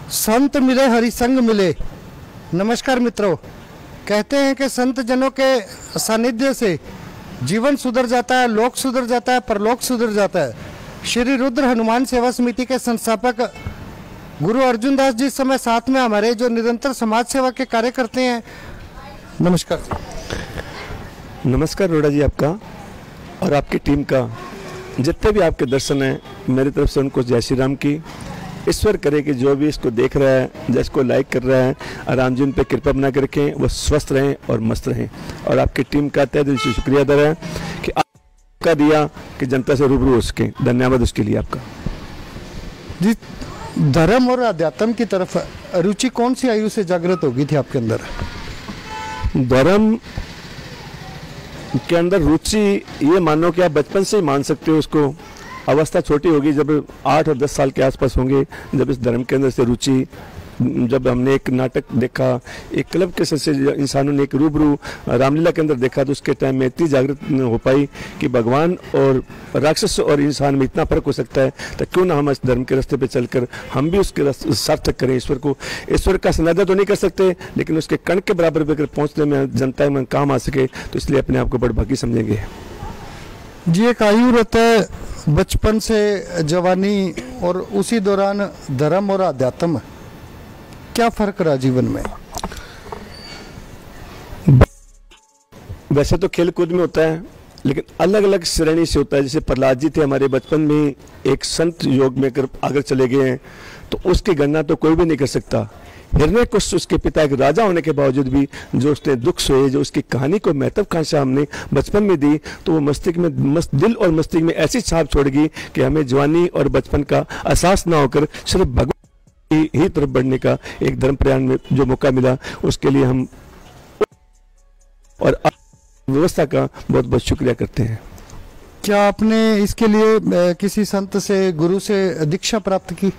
संत मिले हरिसंग मिले। नमस्कार मित्रों, कहते हैं कि संत जनों के सानिध्य से जीवन सुधर जाता है, लोक सुधर जाता है, परलोक सुधर जाता है। श्री रुद्र हनुमान सेवा समिति के संस्थापक गुरु अर्जुन दास जी इस समय साथ में हमारे, जो निरंतर समाज सेवा के कार्य करते हैं। नमस्कार। नमस्कार रोड़ा जी, आपका और आपकी टीम का, जितने भी आपके दर्शन हैं मेरी तरफ से उनको जय श्री राम की। ईश्वर करे कि जो भी इसको देख रहा है, जिसको लाइक कर रहा है, राम जी उन पर कृपा बना कर रखें, वो स्वस्थ रहें और मस्त रहें। और आपकी टीम का तहे दिल से शुक्रिया अदा है कि आपका दिया कि जनता से रूबरू हो सके। धन्यवाद उसके लिए आपका जी। धर्म और अध्यात्म की तरफ रुचि कौन सी आयु से जागृत होगी थी आपके अंदर? धर्म के अंदर रुचि ये मानो कि आप बचपन से ही मान सकते हो उसको। अवस्था छोटी होगी जब 8 और 10 साल के आसपास होंगे, जब इस धर्म के अंदर से रुचि, जब हमने एक नाटक देखा, एक क्लब के से इंसानों ने एक रूबरू रामलीला के अंदर देखा, तो उसके टाइम में इतनी जागृत हो पाई कि भगवान और राक्षस और इंसान में इतना फर्क हो सकता है, तो क्यों ना हम इस धर्म के रास्ते पे चलकर हम भी उसके सार्थक करें ईश्वर को। ईश्वर का संवाद तो नहीं कर सकते, लेकिन उसके कण के बराबर पे अगर पहुँचने में जनता में काम आ सके तो इसलिए अपने आप को बड़ भागी समझेंगे जी। एक आयु रहता है बचपन से जवानी, और उसी दौरान धर्म और अध्यात्म, क्या फर्क रहा जीवन में? वैसे तो खेल कूद में होता है, लेकिन अलग अलग श्रेणी से होता है। जैसे प्रहलाद जी थे हमारे बचपन में, एक संत योग में आगे चले गए हैं, तो उसकी गणना तो कोई भी नहीं कर सकता। हिरण्यकश्यप उसके पिता एक राजा होने के बावजूद भी जो उसने दुख सोए, जो उसकी कहानी को महत्वाकांक्षा हमने बचपन में दी, तो वो मस्तिष्क में दिल और मस्तिष्क में ऐसी छाप छोड़गी कि हमें जवानी और बचपन का एहसास ना होकर सिर्फ भगवान ही तरफ बढ़ने का एक धर्म प्रयाण में जो मौका मिला, उसके लिए हम और व्यवस्था का बहुत बहुत शुक्रिया करते हैं। क्या आपने इसके लिए किसी संत से, गुरु से दीक्षा प्राप्त की?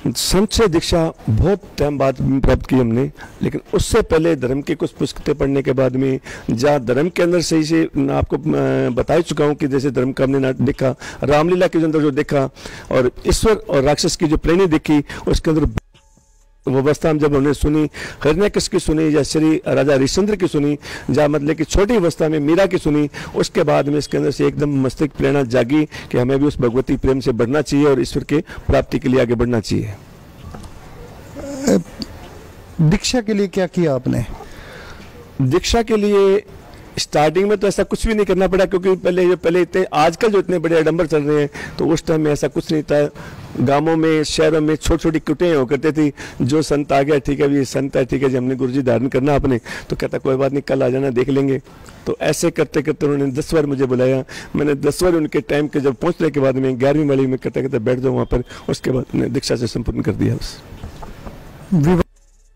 संत से दीक्षा बहुत टाइम बाद प्राप्त की हमने, लेकिन उससे पहले धर्म की कुछ पुस्तकें पढ़ने के बाद में, जहाँ धर्म के अंदर सही से आपको बता ही चुका हूँ कि जैसे धर्म का हमने देखा, रामलीला के अंदर जो देखा, और ईश्वर और राक्षस की जो प्रेणी देखी, उसके अंदर वो अवस्था हम जब हमने सुनी, हिरण्यकश्यप की सुनी, या श्री राजा हरिश्चंद्र की सुनी, जहाँ मतलब कि छोटी अवस्था में मीरा की सुनी, उसके बाद में इसके अंदर से एकदम मस्तिष्क प्रेरणा जागी कि हमें भी उस भगवती प्रेम से बढ़ना चाहिए और ईश्वर के प्राप्ति के लिए आगे बढ़ना चाहिए। दीक्षा के लिए क्या किया आपने? दीक्षा के लिए स्टार्टिंग में तो ऐसा कुछ भी नहीं करना पड़ा, क्योंकि पहले इतने आजकल जो इतने बड़े आडंबर चल रहे हैं, तो उस टाइम में ऐसा कुछ नहीं था। गांवों में, शहरों में छोटी छोटी कुटियाँ हो करती थी। जो संत आ गया, ठीक है भी संत है, ठीक है जी, हमने गुरुजी धारण करना अपने, तो कहता कोई बात नहीं, कल आ जाना, देख लेंगे। तो ऐसे करते करते उन्होंने 10 बार मुझे बुलाया। मैंने 10 बार उनके टाइम के जब पहुँचने के बाद में 11वीं वाली में कहते बैठ जाओ वहाँ पर, उसके बाद उन्हें दीक्षा से संपूर्ण कर दिया। बस विवाह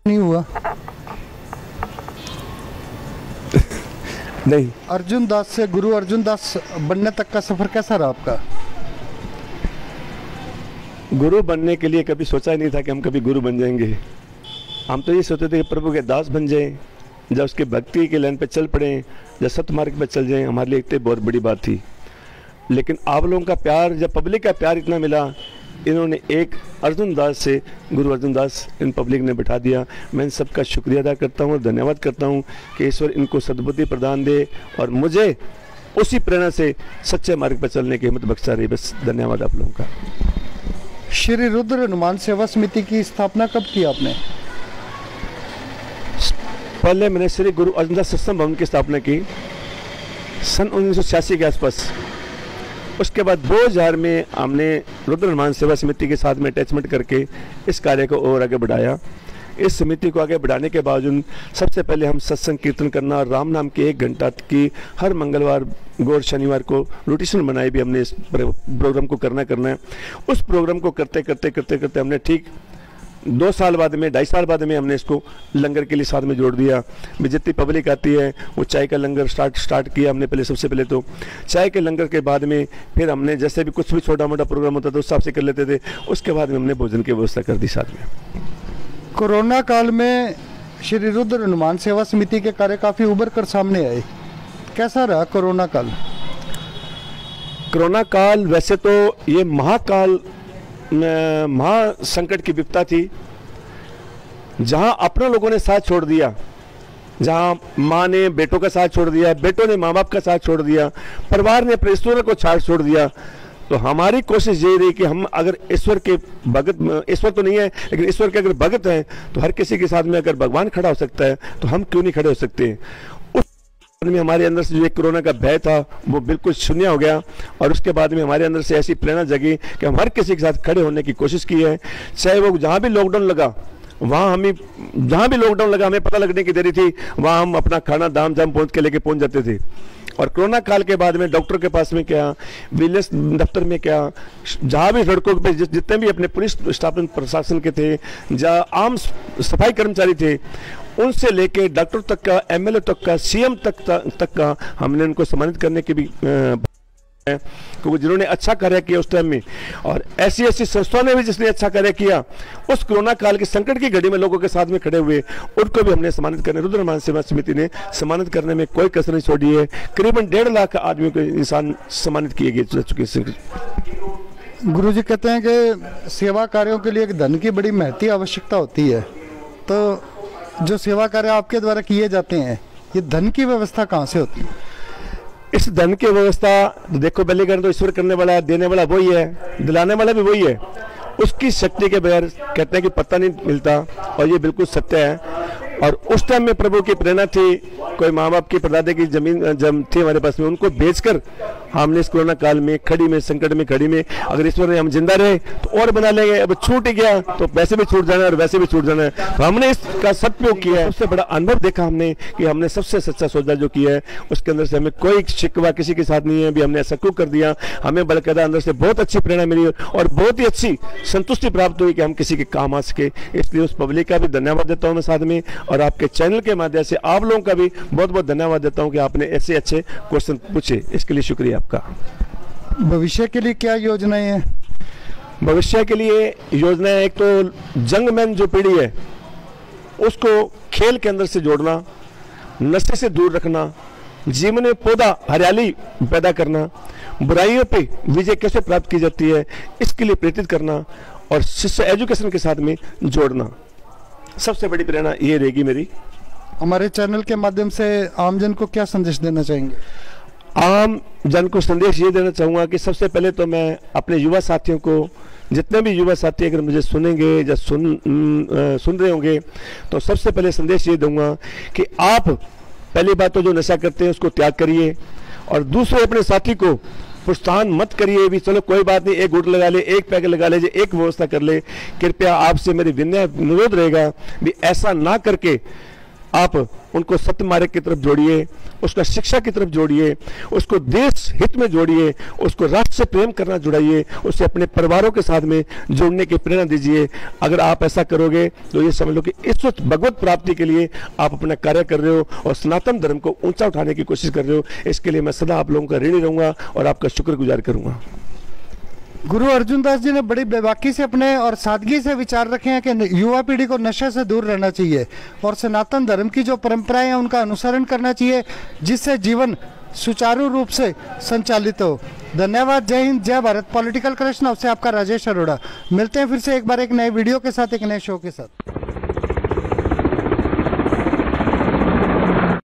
नहीं हुआ? नहीं। अर्जुन दास से गुरु अर्जुन दास बनने तक का सफर कैसा रहा आपका? गुरु बनने के लिए कभी सोचा ही नहीं था कि हम कभी गुरु बन जाएंगे। हम तो ये सोचते थे कि प्रभु के दास बन जाएं, जब उसके भक्ति के लाइन पे चल पड़े, जब सतमार्ग पे चल जाएं, हमारे लिए इतनी बहुत बड़ी बात थी। लेकिन आप लोगों का प्यार, जब पब्लिक का प्यार इतना मिला, इन्होंने एक अर्जुन दास से गुरु अर्जुन दास इन पब्लिक ने बैठा दिया। मैं इन सबका शुक्रिया अदा करता हूँ और धन्यवाद करता हूँ कि ईश्वर इनको सद्बुद्धि प्रदान दे और मुझे उसी प्रेरणा से सच्चे मार्ग पर चलने की हिम्मत बख्शा रही। बस धन्यवाद आप लोगों का। श्री रुद्र हनुमान सेवा समिति की स्थापना कब की आपने? पहले मैंने श्री गुरु अर्जुन दास सत्संग भवन की स्थापना की सन 1986 के आसपास। उसके बाद 2000 में हमने रुद्र हनुमान सेवा समिति के साथ में अटैचमेंट करके इस कार्य को और आगे बढ़ाया। इस समिति को आगे बढ़ाने के बावजूद सबसे पहले हम सत्संग कीर्तन करना और राम नाम के 1 घंटा की हर मंगलवार गौर शनिवार को रोटेशन बनाई भी हमने इस प्रोग्राम को करना है। उस प्रोग्राम को करते करते हमने ठीक 2 साल बाद में, 2.5 साल बाद में हमने इसको लंगर के लिए साथ में जोड़ दिया। जितनी पब्लिक आती है वो चाय का लंगर स्टार्ट किया हमने पहले। सबसे पहले तो चाय के लंगर के बाद में फिर हमने जैसे भी कुछ भी छोटा मोटा प्रोग्राम होता था उस हिसाब से कर लेते थे। उसके बाद में हमने भोजन की व्यवस्था कर दी साथ में। कोरोना काल में श्री रुद्र हनुमान सेवा समिति के कार्य काफी उभर कर सामने आए। कैसा रहा कोरोना काल? कोरोना काल वैसे तो ये महाकाल महासंकट की विपदा थी, जहां अपने लोगों ने साथ छोड़ दिया, जहां माँ ने बेटों का साथ छोड़ दिया, बेटों ने माँ बाप का साथ छोड़ दिया, परिवार ने अपने ईश्वर को साथ छोड़ दिया, तो हमारी कोशिश ये रही कि हम अगर ईश्वर के भगत, ईश्वर तो नहीं है लेकिन ईश्वर के अगर भगत हैं, तो हर किसी के साथ में अगर भगवान खड़ा हो सकता है तो हम क्यों नहीं खड़े हो सकते। उस में हमारे अंदर से जो एक कोरोना का भय था वो बिल्कुल शून्य हो गया, और उसके बाद में हमारे अंदर से ऐसी प्रेरणा जगी कि हम हर किसी के साथ खड़े होने की कोशिश की है। चाहे वो जहाँ भी लॉकडाउन लगा, वहाँ जहाँ भी लॉकडाउन लगा हमें पता लगने की देरी थी, वहाँ हम अपना खाना दाम जाम पहुँच के लेके पहुँच जाते थे। और कोरोना काल के बाद में डॉक्टर के पास में क्या, विजिलेंस दफ्तर में क्या, जहाँ भी सड़कों पे जितने भी अपने पुलिस स्टाफ प्रशासन के थे, जहाँ आम सफाई कर्मचारी थे, उनसे लेके डॉक्टर तक का, एमएलए तक का, सीएम तक का हमने उनको सम्मानित करने की भी क्योंकि जिन्होंने अच्छा कार्य किया उस टाइम में, और ऐसी ऐसी संस्थाओं ने भी जिसने अच्छा कार्य किया उस कोरोना काल के संकट की घड़ी में लोगों के साथ में खड़े हुए, उनको भी हमने सम्मानित करने, रुद्र हनुमान सेवा समिति ने सम्मानित करने में कोई कसर नहीं छोड़ी है। करीबन 1.5 लाख आदमियों को इंसान सम्मानित किए गए चुके। गुरु जी कहते हैं कि सेवा कार्यों के लिए एक धन की बड़ी महती आवश्यकता होती है, तो जो सेवा कार्य आपके द्वारा किए जाते हैं, ये धन की व्यवस्था कहाँ से होती है? इस धन की व्यवस्था देखो, बलिदान तो ईश्वर करने वाला है, देने वाला वही है, दिलाने वाला भी वही है। उसकी शक्ति के बगैर कहते हैं कि पता नहीं मिलता, और ये बिल्कुल सत्य है। और उस टाइम में प्रभु की प्रेरणा थी, कोई माँ बाप की परदादे की जमीन जब थी हमारे पास में, उनको बेचकर हमने इस कोरोना काल में, खड़ी में, संकट में, खड़ी में, अगर ईश्वर ने हम जिंदा रहे तो और बना लेंगे, अब छूट ही गया तो वैसे भी छूट जाना है और वैसे भी छूट जाना है, तो हमने इसका सदुपयोग किया है। सबसे बड़ा अनुभव देखा हमने कि हमने सबसे सच्चा सौदा जो किया है उसके अंदर से हमें कोई शिकवा किसी के साथ नहीं है, भी हमने ऐसा क्यों कर दिया। हमें बल्कि अंदर से बहुत अच्छी प्रेरणा मिली और बहुत ही अच्छी संतुष्टि प्राप्त हुई कि हम किसी के काम आ सके। इसलिए उस पब्लिक का भी धन्यवाद देता हूँ मैं साथ में, और आपके चैनल के माध्यम से आप लोगों का भी बहुत बहुत धन्यवाद देता हूँ कि आपने ऐसे अच्छे क्वेश्चन पूछे, इसके लिए शुक्रिया आपका। भविष्य के लिए क्या योजनाएं हैं? भविष्य के लिए योजनाएं, एक तो जंगमैन जो पीढ़ी है उसको खेल के अंदर से जोड़ना, नशे से दूर रखना, जीवन में पौधा हरियाली पैदा करना, बुराइयों पे विजय कैसे प्राप्त की जाती है इसके लिए प्रेरित करना, और शिष्य एजुकेशन के साथ में जोड़ना, सबसे बड़ी प्रेरणा ये रहेगी मेरी। हमारे चैनल के माध्यम से आमजन को क्या संदेश देना चाहेंगे? आम जन को संदेश ये देना चाहूँगा कि सबसे पहले तो मैं अपने युवा साथियों को, जितने भी युवा साथी अगर मुझे सुनेंगे या सुन रहे होंगे, तो सबसे पहले संदेश ये दूंगा कि आप पहली बात तो जो नशा करते हैं उसको त्याग करिए, और दूसरे अपने साथी को प्रोत्साहन मत करिए भी चलो कोई बात नहीं, एक गुट लगा ले, एक पैक लगा ले, एक व्यवस्था कर ले। कृपया आपसे मेरी विनय अनुरोध रहेगा भी ऐसा ना करके आप उनको सत्य मार्ग की तरफ जोड़िए, उसका शिक्षा की तरफ जोड़िए, उसको देश हित में जोड़िए, उसको राष्ट्र से प्रेम करना जुड़ाइए, उसे अपने परिवारों के साथ में जोड़ने की प्रेरणा दीजिए। अगर आप ऐसा करोगे तो ये समझ लो कि इस वक्त भगवत प्राप्ति के लिए आप अपना कार्य कर रहे हो और सनातन धर्म को ऊंचा उठाने की कोशिश कर रहे हो। इसके लिए मैं सदा आप लोगों का ऋणी रहूंगा और आपका शुक्रगुजार करूंगा। गुरु अर्जुन दास जी ने बड़ी बेबाकी से अपने और सादगी से विचार रखे हैं कि युवा पीढ़ी को नशे से दूर रहना चाहिए और सनातन धर्म की जो परंपराएं हैं उनका अनुसरण करना चाहिए, जिससे जीवन सुचारू रूप से संचालित हो। धन्यवाद। जय हिंद, जय भारत। पॉलिटिकल कृष्ण से आपका राजेश अरोड़ा। मिलते हैं फिर से एक बार एक नए वीडियो के साथ, एक नए शो के साथ।